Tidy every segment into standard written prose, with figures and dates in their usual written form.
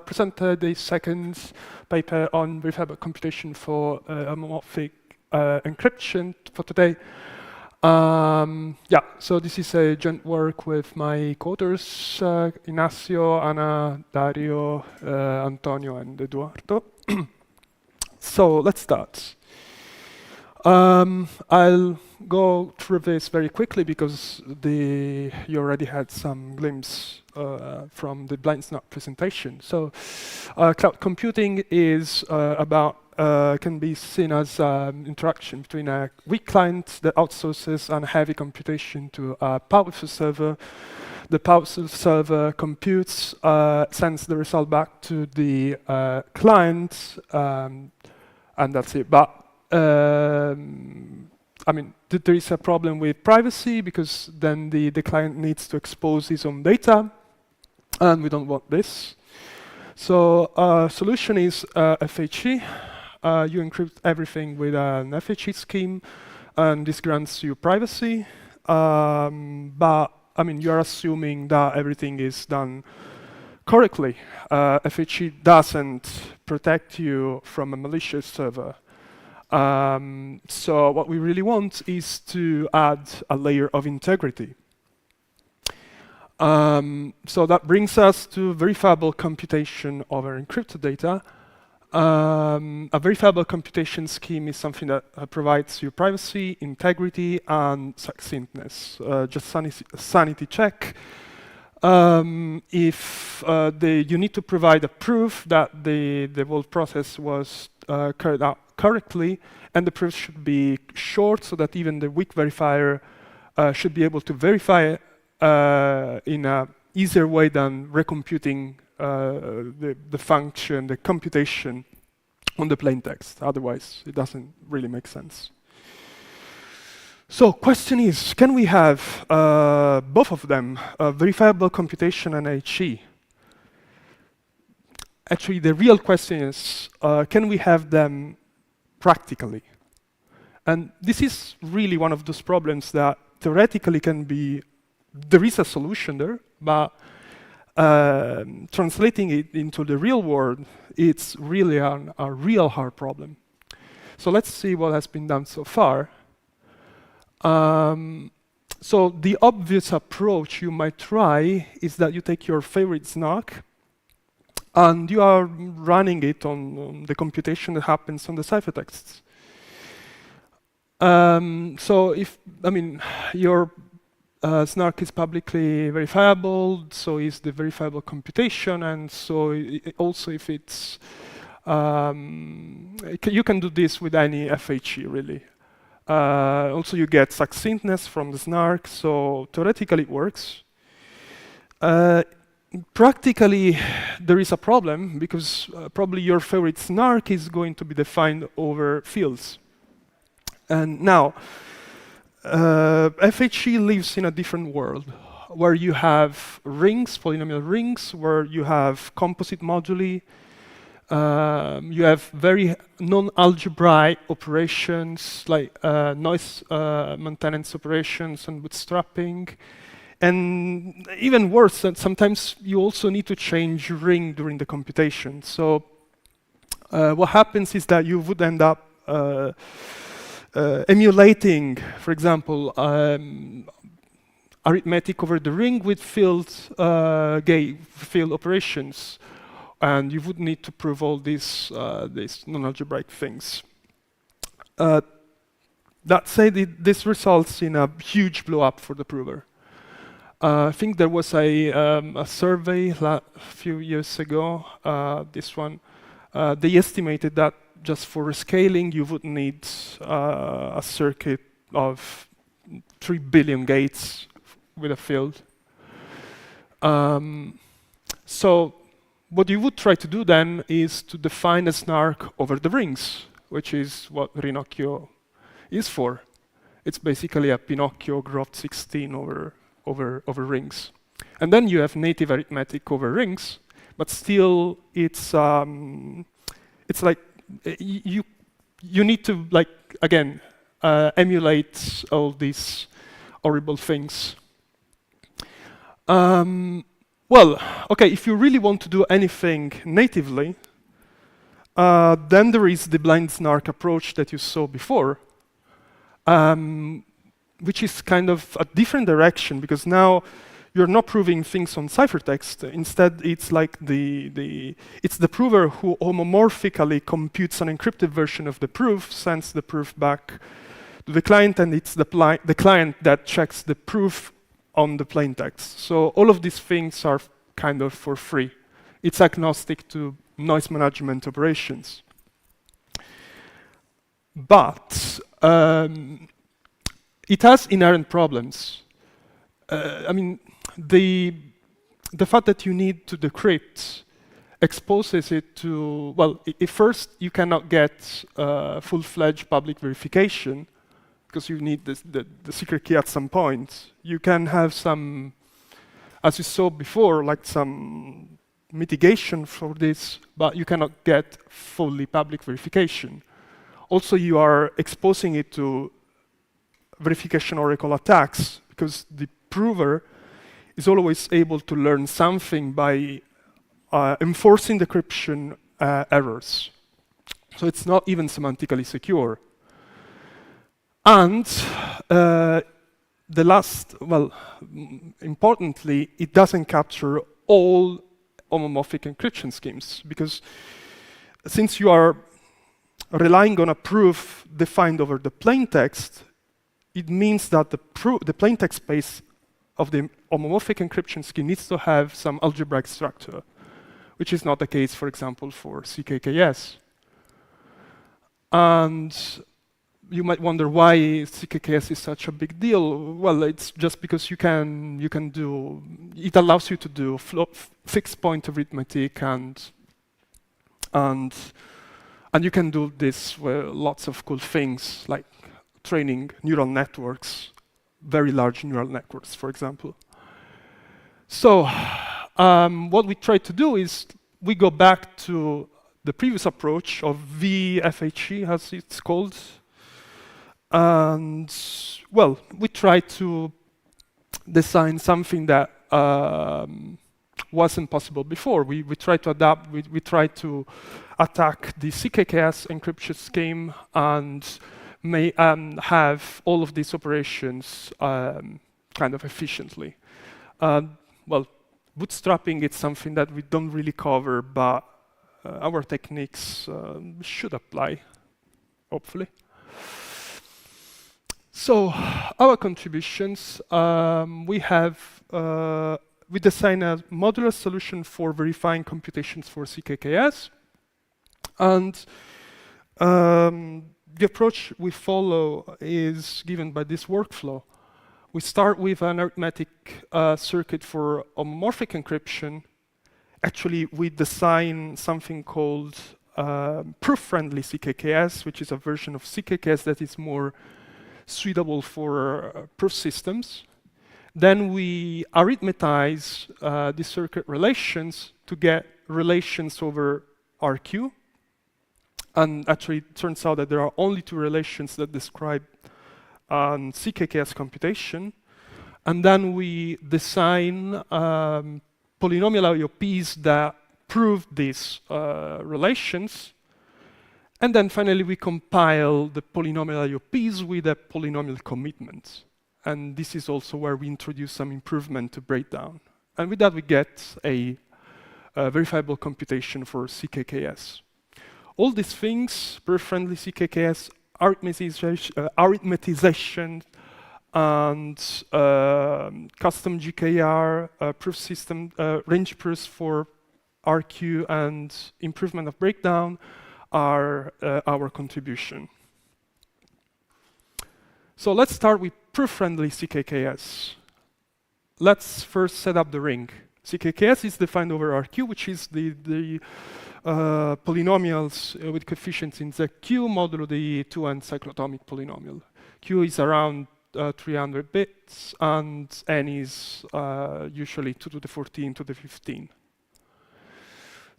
presented a second paper on verifiable computation for homomorphic encryption for today. Yeah, so this is a joint work with my co-authors, Ignacio, Ana, Dario, Antonio, and Eduardo. So let's start. I'll go through this very quickly because you already had some glimpse from the blind snap presentation. So cloud computing is can be seen as interaction between a weak client that outsources and heavy computation to a powerful server. The powerful server computes, sends the result back to the client, and that's it. But I mean, there is a problem with privacy because then the client needs to expose his own data, and we don't want this. So solution is FHE. You encrypt everything with an FHE scheme, and this grants you privacy. But I mean, you're assuming that everything is done correctly. FHE doesn't protect you from a malicious server. So what we really want is to add a layer of integrity. So that brings us to verifiable computation over encrypted data. A verifiable computation scheme is something that provides you privacy, integrity, and succinctness. Just sanity check. If you need to provide a proof that the whole process was carried out correctly, and the proof should be short so that even the weak verifier should be able to verify in an easier way than recomputing the function, the computation on the plain text. Otherwise, it doesn't really make sense. So, question is, can we have both of them, verifiable computation and HE? Actually, the real question is, can we have them practically? And this is really one of those problems that theoretically can be, there is a solution there, but translating it into the real world, it's really a real hard problem. So let's see what has been done so far. So the obvious approach you might try is that you take your favorite snark and you are running it on the computation that happens on the ciphertexts. So if, I mean, your snark is publicly verifiable, so is the verifiable computation, and so also if it's, you can do this with any FHE really. Also you get succinctness from the snark, so theoretically it works. Practically there is a problem because probably your favorite snark is going to be defined over fields. And now, FHE lives in a different world where you have rings, polynomial rings, where you have composite moduli, you have very non-algebraic operations like noise maintenance operations and bootstrapping. And even worse, that sometimes you also need to change ring during the computation. So what happens is that you would end up emulating, for example, arithmetic over the ring with field operations, and you would need to prove all these non-algebraic things. That said, this results in a huge blow-up for the prover. I think there was a survey a few years ago, this one. They estimated that just for scaling, you would need a circuit of 3 billion gates with a field. So what you would try to do then is to define a snark over the rings, which is what Rinocchio is for. It's basically a Pinocchio graph 16 over rings. And then you have native arithmetic over rings, but still it's like you need to, like, again, emulate all these horrible things. Well, okay, if you really want to do anything natively, then there is the blind snark approach that you saw before, which is kind of a different direction, because now you're not proving things on ciphertext. Instead, it's like it's the prover who homomorphically computes an encrypted version of the proof, sends the proof back to the client, and it's the client that checks the proof on the plain text. So all of these things are kind of for free. It's agnostic to noise management operations. But it has inherent problems. I mean, the fact that you need to decrypt exposes it to, well, first you cannot get full-fledged public verification because you need the secret key at some point. You can have some, as you saw before, like some mitigation for this, but you cannot get fully public verification. Also, you are exposing it to verification oracle attacks because the prover is always able to learn something by enforcing decryption errors. So it's not even semantically secure. And the last, well, importantly, it doesn't capture all homomorphic encryption schemes, because since you are relying on a proof defined over the plain text, it means that the plain text space of the homomorphic encryption scheme needs to have some algebraic structure, which is not the case, for example, for CKKS. And you might wonder why CKKS is such a big deal. Well, it's just because you can do, it allows you to do fixed point arithmetic and you can do this with lots of cool things like training neural networks, very large neural networks, for example. So what we try to do is we go back to the previous approach of VFHE, as it's called. And, well, we try to design something that wasn't possible before. We try to adapt, we try to attack the CKKS encryption scheme and may have all of these operations kind of efficiently. Well, bootstrapping is something that we don't really cover, but our techniques should apply, hopefully. So our contributions, we design a modular solution for verifying computations for CKKS, and the approach we follow is given by this workflow. We start with an arithmetic circuit for homomorphic encryption. Actually, we design something called proof-friendly CKKS, which is a version of CKKS that is more suitable for proof systems. Then we arithmetize the circuit relations to get relations over RQ. And actually, it turns out that there are only two relations that describe CKKS computation. And then we design polynomial IOPs that prove these relations. And then finally, we compile the polynomial IOPs with a polynomial commitment. And this is also where we introduce some improvement to breakdown. And with that, we get a verifiable computation for CKKS. All these things, proof-friendly CKKS, arithmetization, and custom GKR, proof system, range proofs for RQ, and improvement of breakdown, are our contribution. So let's start with proof-friendly CKKS. Let's first set up the ring. CKKS is defined over RQ, which is the polynomials with coefficients in ZQ modulo the 2n cyclotomic polynomial. Q is around 300 bits, and n is usually 2 to the 14 to the 15.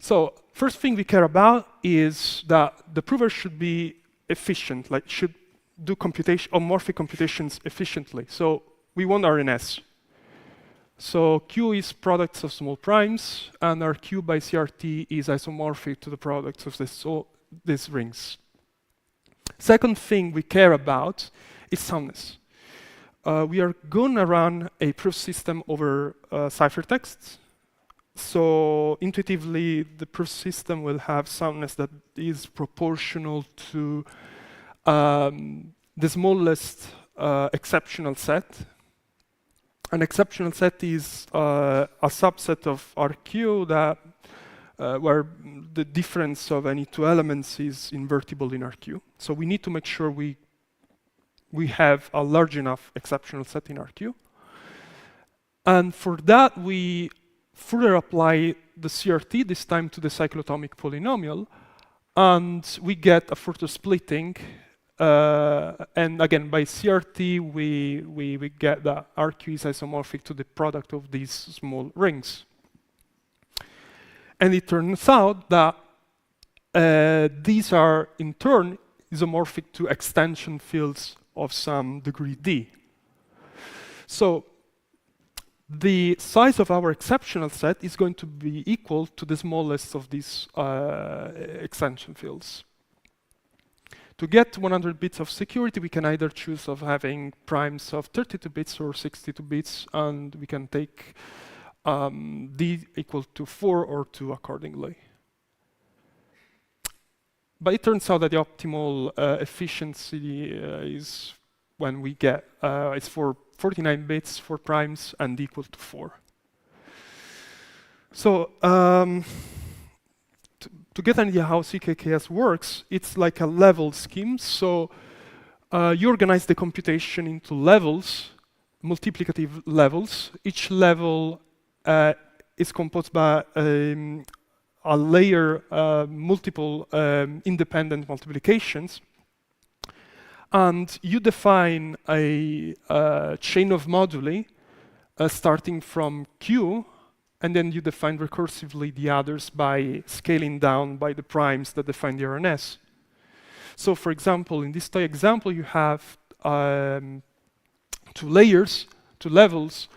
So first thing we care about is that the prover should be efficient, like should do computation, homomorphic computations efficiently. So we want RNS. So Q is products of small primes, and our Q by CRT is isomorphic to the products of these rings. Second thing we care about is soundness. We are going to run a proof system over ciphertext. So intuitively, the proof system will have soundness that is proportional to the smallest exceptional set. An exceptional set is a subset of RQ that where the difference of any two elements is invertible in RQ. So we need to make sure we have a large enough exceptional set in RQ. And for that, we further apply the CRT, this time to the cyclotomic polynomial, and we get a further splitting. And again, by CRT, we get that RQ is isomorphic to the product of these small rings. And it turns out that these are, in turn, isomorphic to extension fields of some degree D. So the size of our exceptional set is going to be equal to the smallest of these extension fields. To get 100 bits of security, we can either choose of having primes of 32 bits or 62 bits, and we can take D equal to 4 or 2 accordingly. But it turns out that the optimal efficiency is when we get, it's for 49 bits for primes and equal to 4. So to get an idea how CKKS works, it's like a level scheme. So you organize the computation into levels, multiplicative levels. Each level is composed by a layer, multiple independent multiplications. And you define a chain of moduli starting from Q, and then you define recursively the others by scaling down by the primes that define the RNS. So for example, in this example, you have two layers, two levels.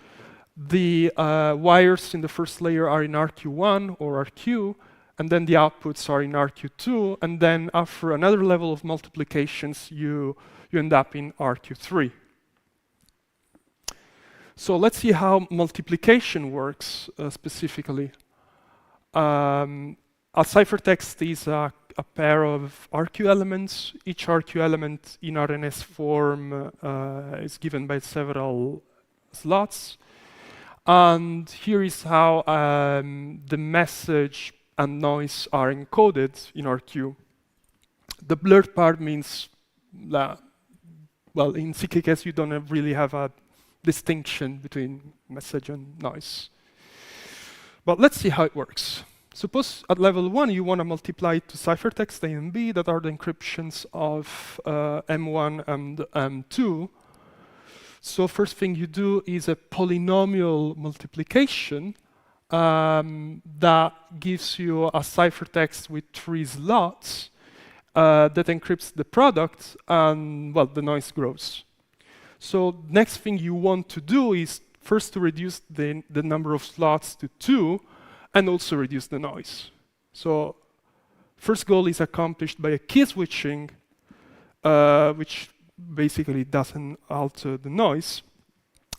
The wires in the first layer are in RQ1 or RQ, and then the outputs are in RQ2, and then after another level of multiplications, you end up in RQ3. So let's see how multiplication works specifically. A ciphertext is a pair of RQ elements. Each RQ element in RNS form is given by several slots. And here is how the message and noise are encoded in RQ. The blurred part means that, well, in CKKS you don't really have a distinction between message and noise. But let's see how it works. Suppose at level 1 you want to multiply to ciphertext A and B that are the encryptions of M1 and M2. So first thing you do is a polynomial multiplication that gives you a ciphertext with 3 slots that encrypts the product, and well, the noise grows. So next thing you want to do is first to reduce the number of slots to 2 and also reduce the noise. So first goal is accomplished by a key switching, which basically doesn't alter the noise.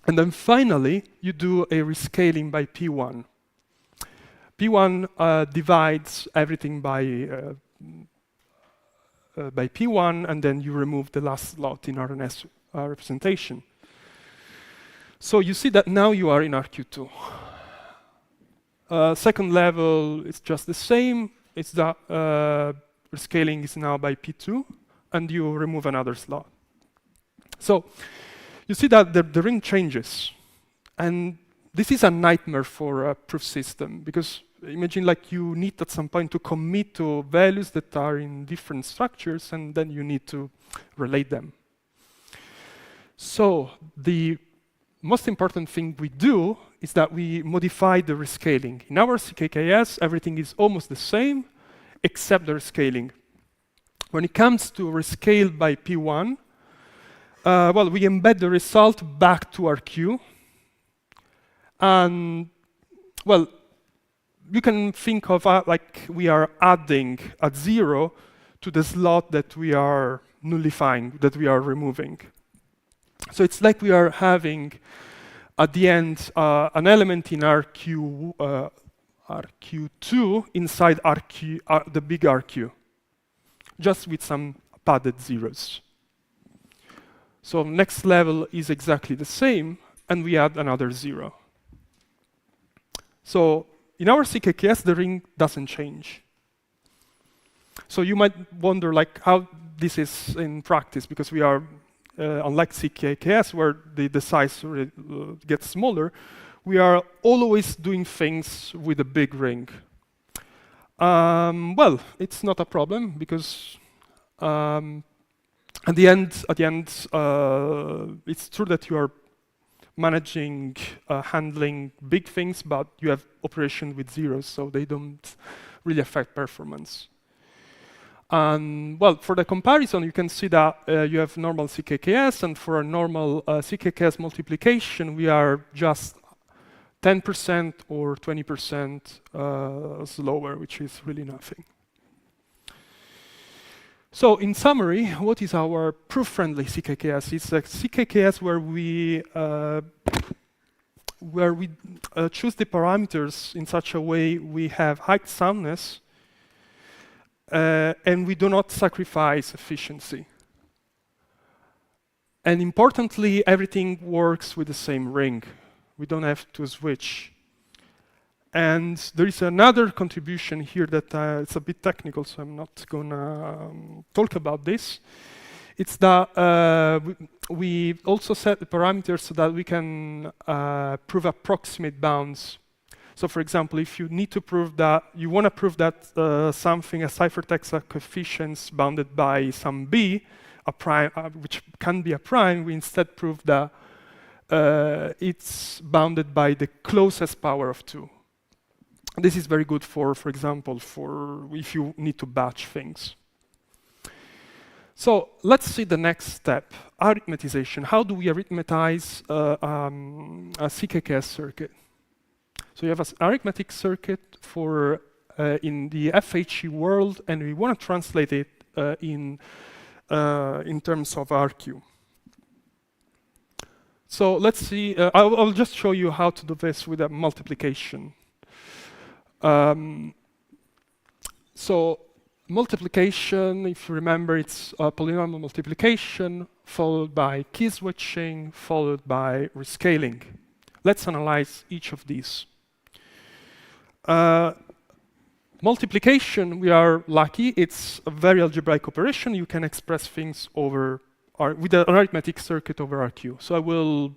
And then finally, you do a rescaling by P1. P1 divides everything by P1, and then you remove the last slot in RNS representation. So you see that now you are in RQ2. Second level is just the same. It's that rescaling is now by P2, and you remove another slot. So you see that the ring changes. And this is a nightmare for a proof system, because imagine like you need at some point to commit to values that are in different structures, and then you need to relate them. So the most important thing we do is that we modify the rescaling. In our CKKS, everything is almost the same, except the rescaling. When it comes to rescale by P1, well, we embed the result back to RQ, And, well, you can think of like we are adding a 0 to the slot that we are nullifying, that we are removing. So it's like we are having, at the end, an element in RQ2 inside the big RQ, just with some padded zeros. So next level is exactly the same, and we add another 0. So in our CKKS, the ring doesn't change. So you might wonder like how this is in practice, because we are, unlike CKKS, where the size gets smaller, we are always doing things with a big ring. Well, it's not a problem, because at the end, it's true that you are managing, handling big things, but you have operation with zeros, so they don't really affect performance. And well, for the comparison, you can see that you have normal CKKS, and for a normal CKKS multiplication, we are just 10% or 20% slower, which is really nothing. So in summary, what is our proof-friendly CKKS? It's a CKKS where we choose the parameters in such a way we have high soundness, and we do not sacrifice efficiency. And importantly, everything works with the same ring. We don't have to switch. And there is another contribution here that it's a bit technical, so I'm not gonna talk about this. It's that we also set the parameters so that we can prove approximate bounds. So for example, if you need to prove that, you want to prove that something, a ciphertext coefficients bounded by some b, a prime, which can be a prime, we instead prove that it's bounded by the closest power of 2. This is very good for example, for if you need to batch things. So let's see the next step, arithmetization. How do we arithmetize a CKKS circuit? So you have an arithmetic circuit for in the FHE world, and we want to translate it in terms of RQ. So let's see, I'll just show you how to do this with a multiplication. So multiplication, if you remember, it's polynomial multiplication followed by key switching followed by rescaling. Let's analyze each of these. Multiplication, we are lucky. It's a very algebraic operation. You can express things over with an arithmetic circuit over RQ. So I will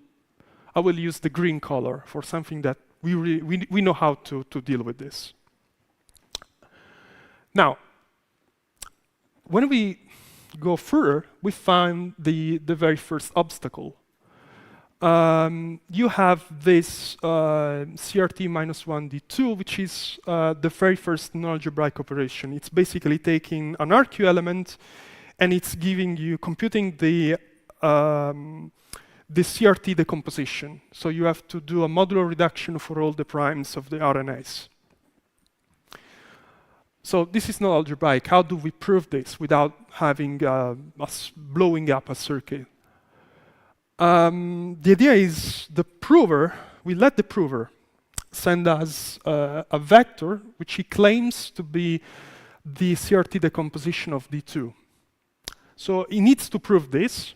use the green color for something that we know how to deal with this. Now, when we go further, we find the very first obstacle. You have this CRT minus 1D2, which is the very first non-algebraic operation. It's basically taking an RQ element and it's giving you, computing the CRT decomposition. So you have to do a modular reduction for all the primes of the RNAs. So this is not algebraic. How do we prove this without having us blowing up a circuit? The idea is the prover, we let the prover send us a vector which he claims to be the CRT decomposition of D2. So he needs to prove this.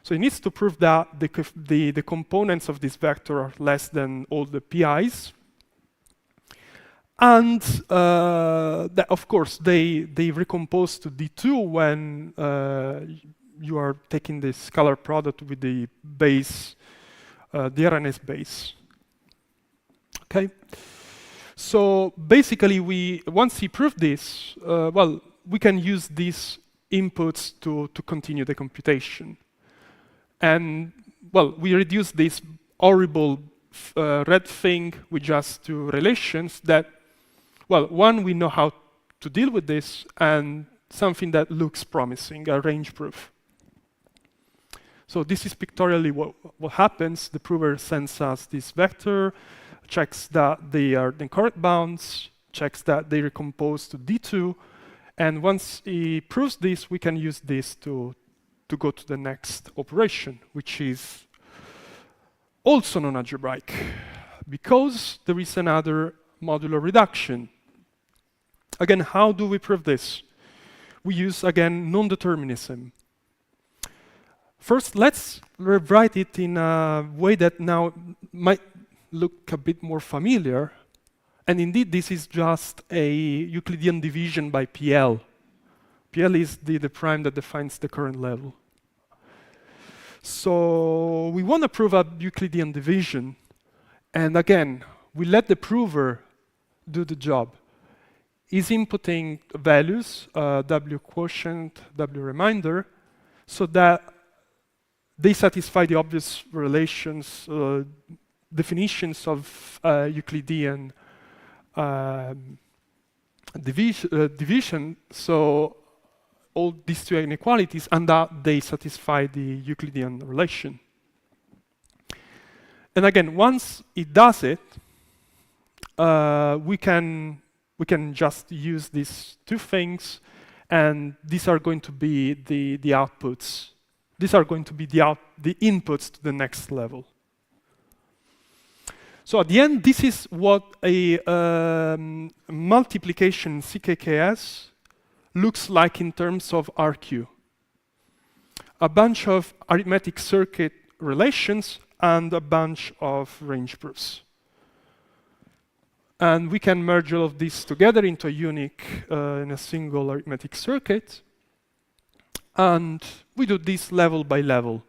So he needs to prove that the components of this vector are less than all the PIs. And that, of course, they recompose to D2 when you are taking the scalar product with the base, the RNS base. Okay. So basically, once he proved this, well, we can use these inputs to continue the computation. And well, we reduce this horrible red thing with just two relations that, well, one, we know how to deal with this, and something that looks promising, a range proof. So this is pictorially what happens. The prover sends us this vector. checks that they are the correct bounds, checks that they recompose to D2, and once he proves this, we can use this to go to the next operation, which is also non-algebraic, because there is another modular reduction. Again, how do we prove this? We use, again, non-determinism. First, let's rewrite it in a way that now might look a bit more familiar. And indeed, this is just a Euclidean division by PL. PL is the prime that defines the current level. So we want to prove a Euclidean division. And again, we let the prover do the job. He's inputting values, W quotient, W reminder, so that they satisfy the obvious relations, definitions of Euclidean division. So all these two inequalities, and that they satisfy the Euclidean relation. And again, once it does it, we can just use these two things, and these are going to be the outputs. These are going to be the inputs to the next level. So at the end, this is what a multiplication CKKS looks like in terms of RQ. A bunch of arithmetic circuit relations and a bunch of range proofs. And we can merge all of this together into a unique, in a single arithmetic circuit. And we do this level by level.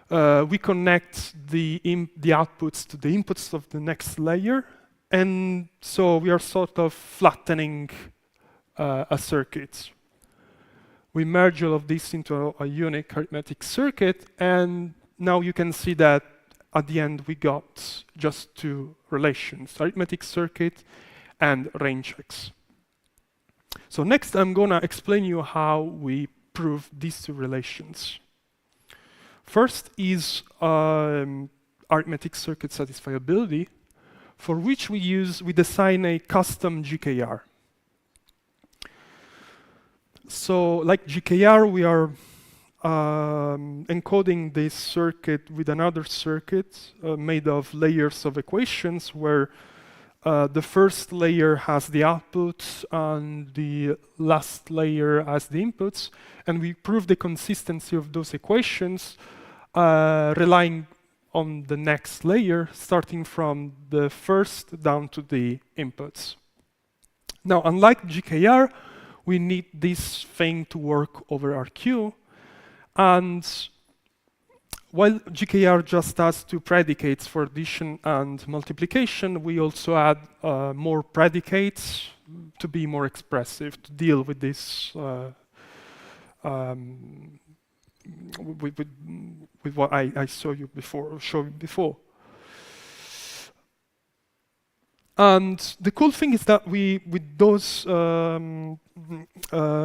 We connect the outputs to the inputs of the next layer. And so we are sort of flattening a circuit. We merge all of this into a unique arithmetic circuit, and now you can see that at the end we got just two relations, arithmetic circuit and range X. So next I'm gonna explain you how we prove these two relations. First is arithmetic circuit satisfiability, for which we design a custom GKR. So like GKR, we are encoding this circuit with another circuit made of layers of equations, where the first layer has the outputs and the last layer has the inputs, and we prove the consistency of those equations relying on the next layer, starting from the first down to the inputs. Now, unlike GKR, we need this thing to work over RQ, and while GKR just has two predicates for addition and multiplication, we also add more predicates to be more expressive, to deal with this with what I showed you before. And the cool thing is that with those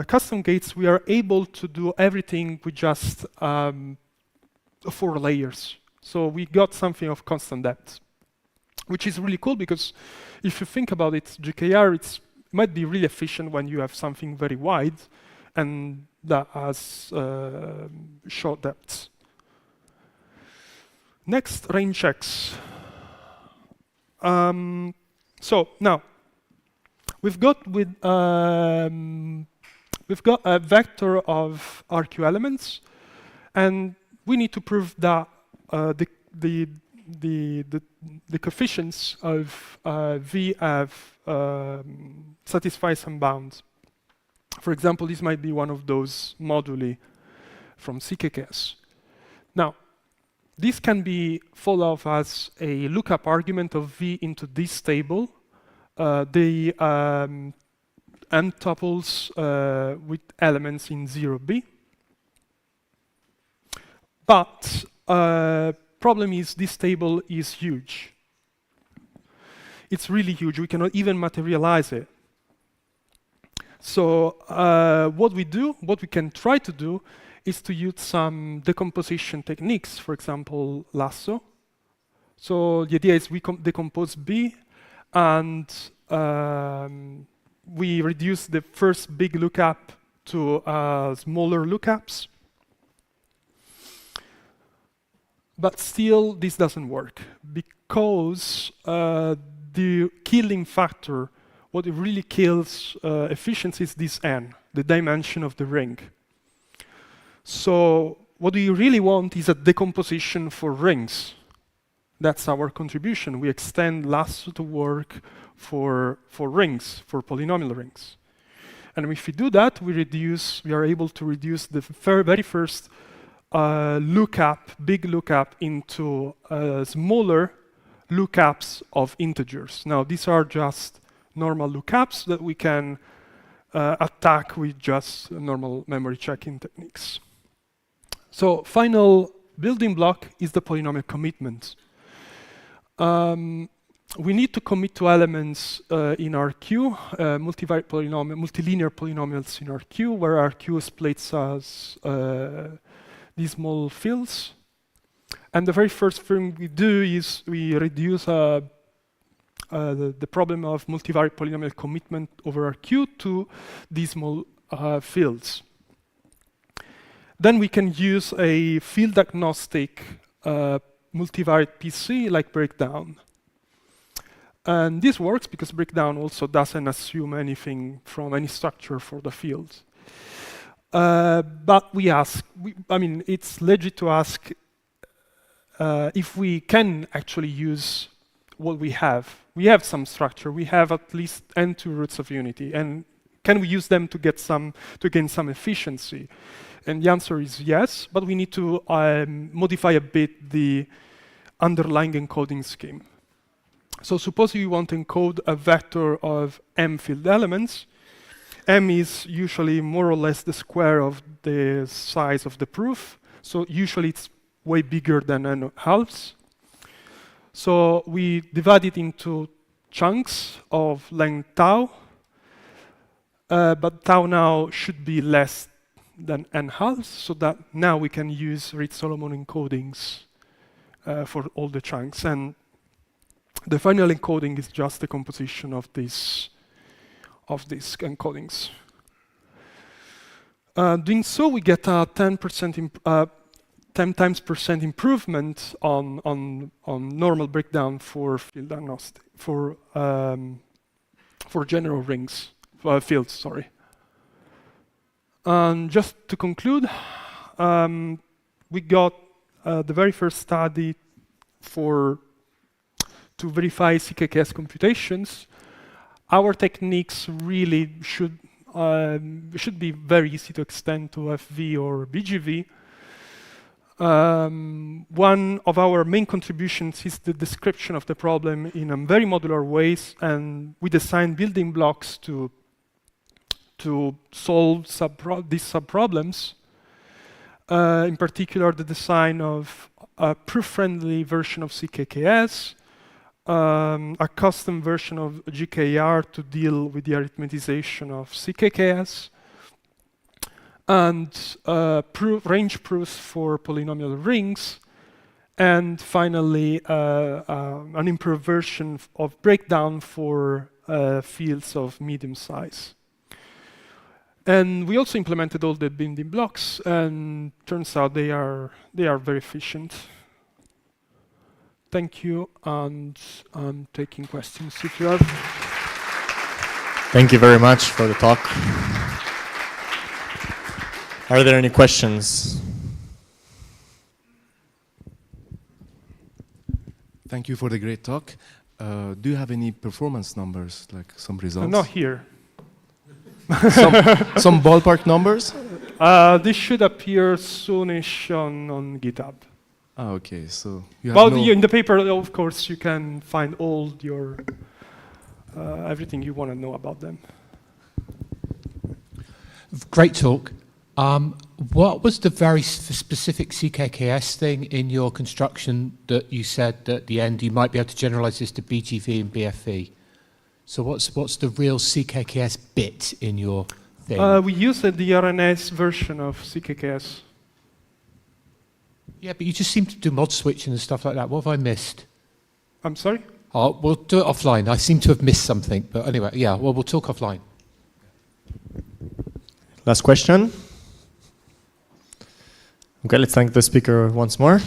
custom gates, we are able to do everything with just 4 layers. So we got something of constant depth, which is really cool, because if you think about it, GKR, it might be really efficient when you have something very wide and that has short depths. Next, range X. So now we've got a vector of RQ elements, and we need to prove that the coefficients of V have satisfy some bounds. For example, this might be one of those moduli from CKKS. Now, this can be thought of as a lookup argument of V into this table, the n tuples with elements in 0B. But problem is, this table is huge. It's really huge. We cannot even materialize it. So what we can try to do, is to use some decomposition techniques, for example, lasso, So the idea is we decompose B, and we reduce the first big lookup to smaller lookups. But still, this doesn't work because the killing factor, what really kills efficiency is this n, the dimension of the ring. So what we really want is a decomposition for rings. That's our contribution. We extend lasso to work for rings, for polynomial rings. And if we do that, we are able to reduce the very first big lookup into smaller lookups of integers. Now, these are just normal lookups that we can attack with just normal memory checking techniques. So, final building block is the polynomial commitment. We need to commit to elements in our queue, multilinear polynomials in our queue, where our queue splits as these small fields. And the very first thing we do is we reduce the problem of multivariate polynomial commitment over our queue to these small fields. Then we can use a field agnostic multivariate PC like breakdown. And this works because breakdown also doesn't assume anything from any structure for the field. But it's legit to ask if we can actually use what we have. We have some structure. We have at least n2 roots of unity, and can we use them to gain some efficiency? And the answer is yes, but we need to modify a bit the underlying encoding scheme. So suppose you want to encode a vector of m field elements. M is usually more or less the square of the size of the proof. So usually it's way bigger than n halves. So we divide it into chunks of length tau. But tau now should be less than n halves, so that now we can use Reed-Solomon encodings for all the chunks. And the final encoding is just the composition of these encodings. Doing so, we get a 10 times percent improvement on normal breakdown for field agnostic for general rings fields. Sorry. And just to conclude, we got the very first study to verify CKKS computations. Our techniques really should be very easy to extend to FV or BGV. One of our main contributions is the description of the problem in a very modular ways, and we design building blocks to solve these subproblems. In particular, the design of a proof-friendly version of CKKS, a custom version of GKR to deal with the arithmetization of CKKS, and range proofs for polynomial rings, and finally an improved version of breakdown for fields of medium size. And we also implemented all the building blocks, and turns out they are very efficient. Thank you, and I'm taking questions if you have. Thank you very much for the talk. Are there any questions? Thank you for the great talk. Do you have any performance numbers, like some results? Not here. some ballpark numbers? This should appear soonish on GitHub. Ah, okay. So you have in the paper, of course, you can find all your everything you want to know about them. Great talk. What was the very specific CKKS thing in your construction that you said that at the end you might be able to generalize this to BGV and BFV? So what's the real CKKS bit in your thing? We use the RNS version of CKKS. Yeah, but you just seem to do mod switching and stuff like that. What have I missed? I'm sorry? We'll do it offline. I seem to have missed something, but anyway, yeah, well, we'll talk offline. Last question. Okay, let's thank the speaker once more.